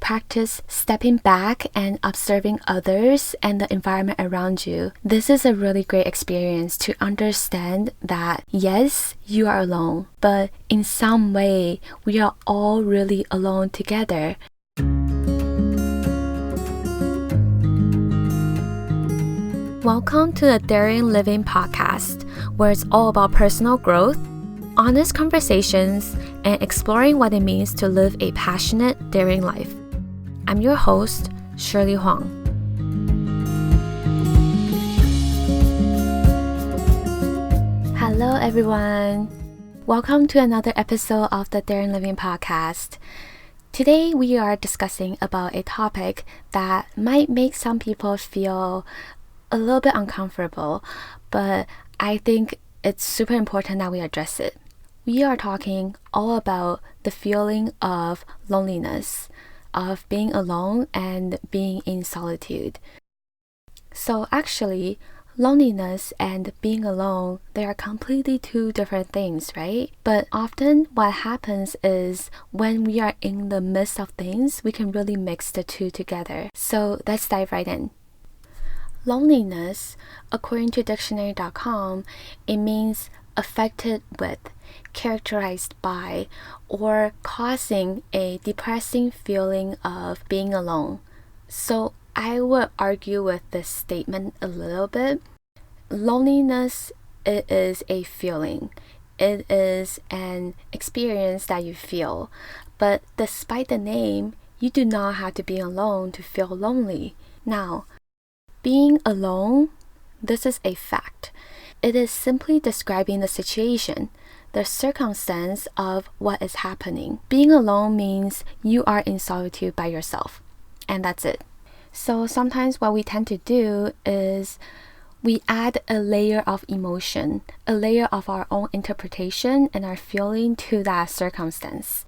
practice stepping back and observing others and the environment around you, this is a really great experience to understand that yes, you are alone, but in some way, we are all really alone together. Welcome to the Daring Living podcast, where it's all about personal growth, honest conversations, and exploring what it means to live a passionate, daring life. I'm your host, Shirley Huang. Hello, everyone. Welcome to another episode of the Daring Living podcast. Today, we are discussing about a topic that might make some people feel a little bit uncomfortable, but I think it's super important that we address it. We are talking all about the feeling of loneliness, of being alone and being in solitude. So actually, loneliness and being alone, they are completely two different things, right? But often what happens is when we are in the midst of things, we can really mix the two together. So let's dive right in. Loneliness, according to dictionary.com, it means affected with, characterized by, or causing a depressing feeling of being alone. So I would argue with this statement a little bit. Loneliness, it is a feeling. It is an experience that you feel. But despite the name, you do not have to be alone to feel lonely. Now, being alone, this is a fact. It is simply describing the situation, the circumstance of what is happening. Being alone means you are in solitude by yourself, and that's it. So sometimes what we tend to do is we add a layer of emotion, a layer of our own interpretation and our feeling to that circumstance.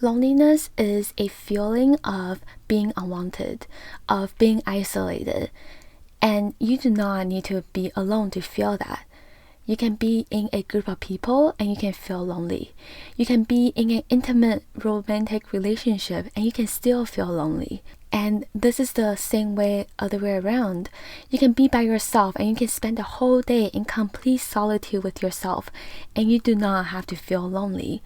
Loneliness is a feeling of being unwanted, of being isolated, and you do not need to be alone to feel that. You can be in a group of people and you can feel lonely. You can be in an intimate romantic relationship and you can still feel lonely. And this is the same way other way around. You can be by yourself and you can spend the whole day in complete solitude with yourself and you do not have to feel lonely.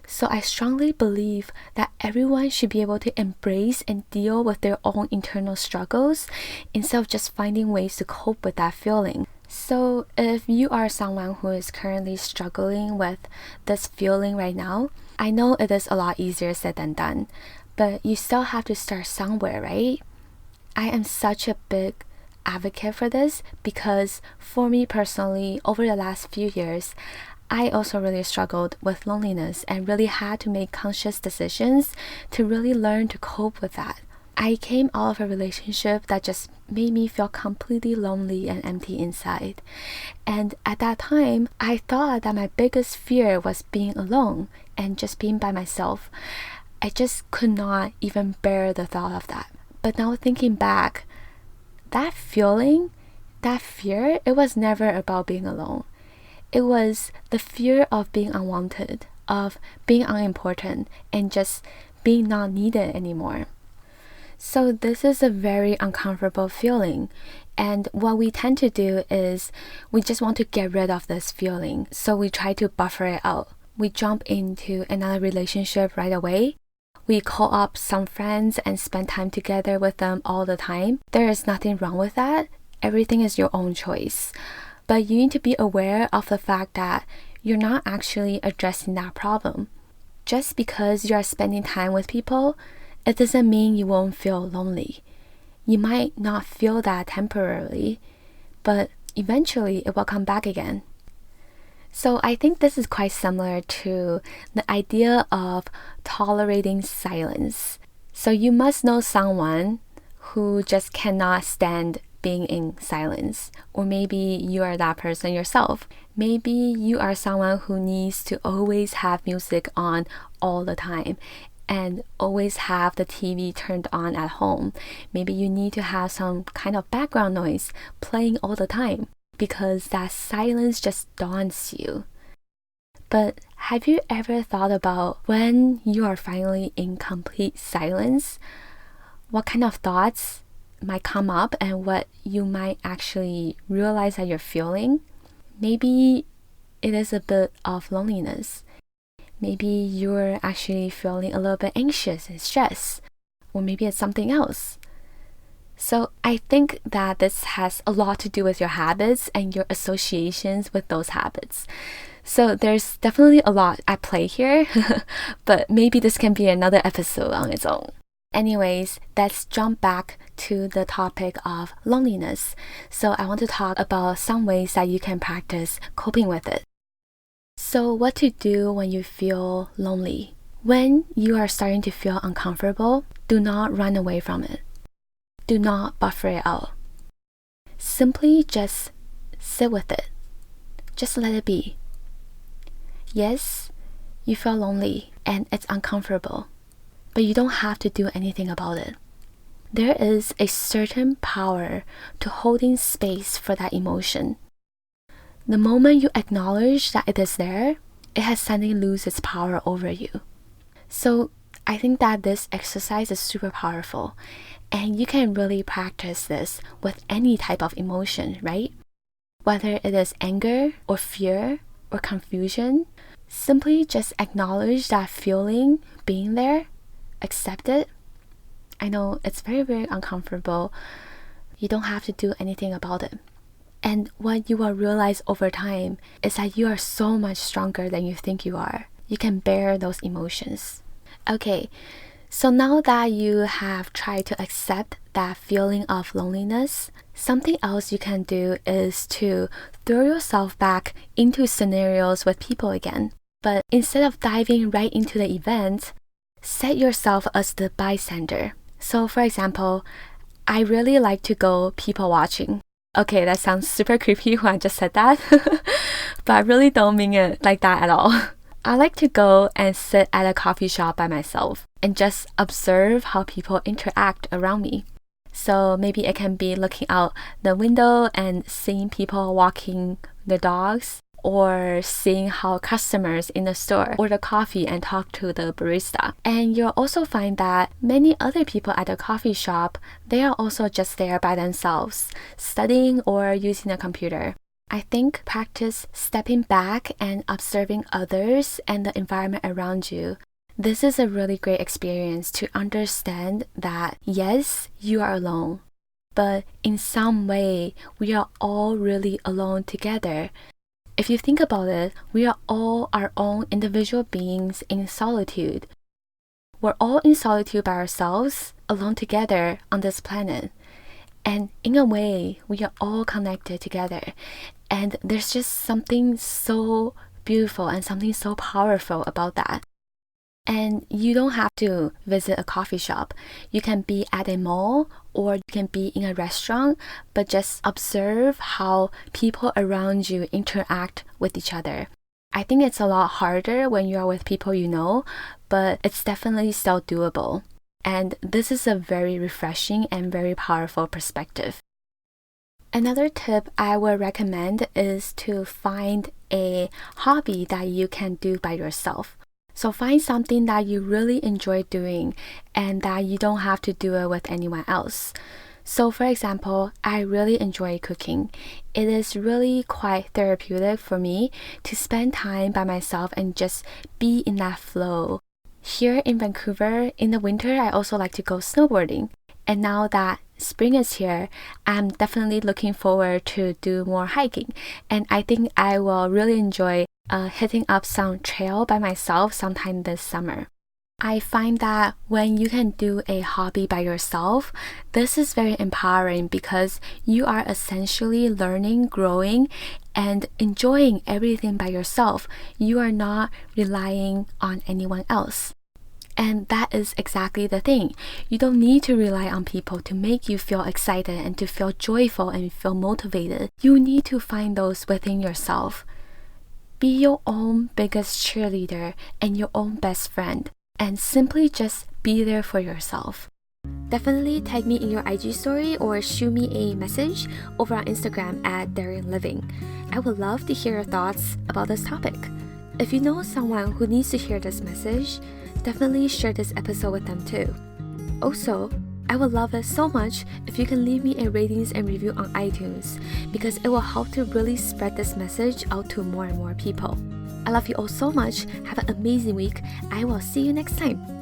So I strongly believe that everyone should be able to embrace and deal with their own internal struggles instead of just finding ways to cope with that feeling. So if you are someone who is currently struggling with this feeling right now, I know it is a lot easier said than done, but you still have to start somewhere, right? I am such a big advocate for this because for me personally, over the last few years, I also really struggled with loneliness and really had to make conscious decisions to really learn to cope with that. I came out of a relationship that just made me feel completely lonely and empty inside. And at that time, I thought that my biggest fear was being alone and just being by myself. I just could not even bear the thought of that. But now thinking back, that feeling, that fear, it was never about being alone. It was the fear of being unwanted, of being unimportant, and just being not needed anymore. So this is a very uncomfortable feeling. And what we tend to do is we just want to get rid of this feeling. So we try to buffer it out. We jump into another relationship right away. We call up some friends and spend time together with them all the time. There is nothing wrong with that. Everything is your own choice. But you need to be aware of the fact that you're not actually addressing that problem. Just because you are spending time with people, it doesn't mean you won't feel lonely. You might not feel that temporarily, but eventually it will come back again. So I think this is quite similar to the idea of tolerating silence. So you must know someone who just cannot stand being in silence, or maybe you are that person yourself. Maybe you are someone who needs to always have music on all the time and always have the TV turned on at home. Maybe you need to have some kind of background noise playing all the time because that silence just daunts you. But have you ever thought about when you are finally in complete silence, what kind of thoughts might come up and what you might actually realize that you're feeling? Maybe it is a bit of loneliness. Maybe you're actually feeling a little bit anxious and stressed, or maybe it's something else. So I think that this has a lot to do with your habits and your associations with those habits. So there's definitely a lot at play here, but maybe this can be another episode on its own. Anyways, let's jump back to the topic of loneliness. So I want to talk about some ways that you can practice coping with it. So what to do when you feel lonely? When you are starting to feel uncomfortable, do not run away from it. Do not buffer it out. Simply just sit with it. Just let it be. Yes, you feel lonely and it's uncomfortable, but you don't have to do anything about it. There is a certain power to holding space for that emotion. The moment you acknowledge that it is there, it has suddenly lost its power over you. So I think that this exercise is super powerful, and you can really practice this with any type of emotion, right? Whether it is anger or fear or confusion, simply just acknowledge that feeling being there, accept it. I know it's very, very uncomfortable. You don't have to do anything about it. And what you will realize over time is that you are so much stronger than you think you are. You can bear those emotions. Okay, so now that you have tried to accept that feeling of loneliness, something else you can do is to throw yourself back into scenarios with people again. But instead of diving right into the event, set yourself as the bystander. So for example, I really like to go people watching. Okay, that sounds super creepy when I just said that, but I really don't mean it like that at all. I like to go and sit at a coffee shop by myself and just observe how people interact around me. So maybe it can be looking out the window and seeing people walking their dogs, or seeing how customers in the store order coffee and talk to the barista. And you'll also find that many other people at the coffee shop, they are also just there by themselves, studying or using a computer. I think practice stepping back and observing others and the environment around you. This is a really great experience to understand that yes, you are alone, but in some way, we are all really alone together. If you think about it, we are all our own individual beings in solitude. We're all in solitude by ourselves, alone together on this planet. And in a way, we are all connected together. And there's just something so beautiful and something so powerful about that. And you don't have to visit a coffee shop. You can be at a mall or you can be in a restaurant, but just observe how people around you interact with each other. I think it's a lot harder when you are with people you know, but it's definitely still doable. And this is a very refreshing and very powerful perspective. Another tip I would recommend is to find a hobby that you can do by yourself. So find something that you really enjoy doing and that you don't have to do it with anyone else. So for example, I really enjoy cooking. It is really quite therapeutic for me to spend time by myself and just be in that flow. Here in Vancouver, in the winter, I also like to go snowboarding. And now that spring is here, I'm definitely looking forward to do more hiking. And I think I will really enjoy hitting up some trail by myself sometime this summer. I find that when you can do a hobby by yourself, this is very empowering because you are essentially learning, growing, and enjoying everything by yourself. You are not relying on anyone else. And that is exactly the thing. You don't need to rely on people to make you feel excited and to feel joyful and feel motivated. You need to find those within yourself. Be your own biggest cheerleader and your own best friend, and simply just be there for yourself. Definitely tag me in your IG story or shoot me a message over on Instagram at DaringLiving. I would love to hear your thoughts about this topic. If you know someone who needs to hear this message, definitely share this episode with them too. Also, I would love it so much if you can leave me a ratings and review on iTunes, because it will help to really spread this message out to more and more people. I love you all so much. Have an amazing week. I will see you next time.